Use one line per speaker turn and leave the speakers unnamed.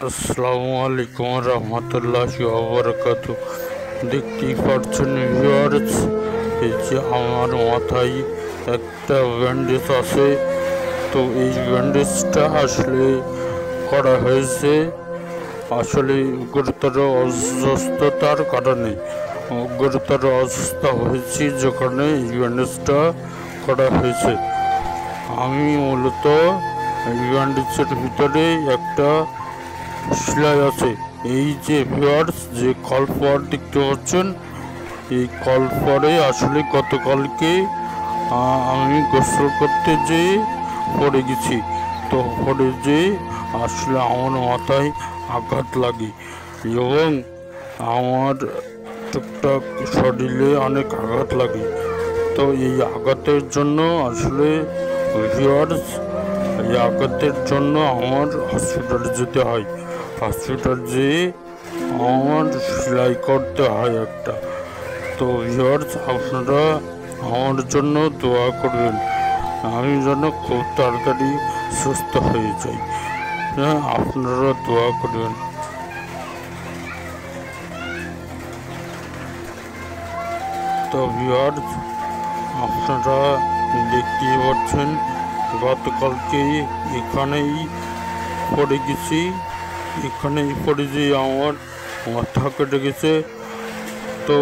আসসালামু আলাইকুম রহমতুল্লাহি ওয়া বারাকাতুহু। দেখতেই পাচ্ছেন ভিউয়ার্স, এই যে আমার মাথায় একটা ব্যান্ডেজ আছে। তো এই ব্যান্ডেজটা আসলে করা হয়েছে আসলে গুরুতর অসুস্থতার কারণে। গুরুতর অসুস্থ হয়েছি যেখানে এই ব্যান্ডেজটা করা হয়েছে। আমি মূলত এই ব্যান্ডেজের ভিতরে একটা সেলাই আছে। এই যে ভিউয়ার্স, যে কলপর দেখতে পাচ্ছেন, এই কলপরে আসলে গতকালকে আমি গোসল করতে যেয়ে পড়ে গেছি। তো পড়ে যেয়ে আসলে আমার মাথায় আঘাত লাগে এবং আমার টুকটাক শরীরে অনেক আঘাত লাগে। তো এই আঘাতের জন্য আসলে ভিউয়ার্স, এই আঘাতের জন্য আমার হসপিটালে যেতে হয়। হসপিটাল যেয়ে আমার সেলাই করতে হয় একটা। তো ভিউয়ার্স, আপনারা আমার জন্য দোয়া করবেন, আমি যেন খুব তাড়াতাড়ি সুস্থ হয়ে যাই। হ্যাঁ, আপনারা দোয়া করবেন। তো ভিউয়ার্স, আপনারা দেখতেই পাচ্ছেন, গতকালকে এখানেই পড়ে গেছি। এখানেই পড়ে যে আমার মাথা কেটে গেছে। তো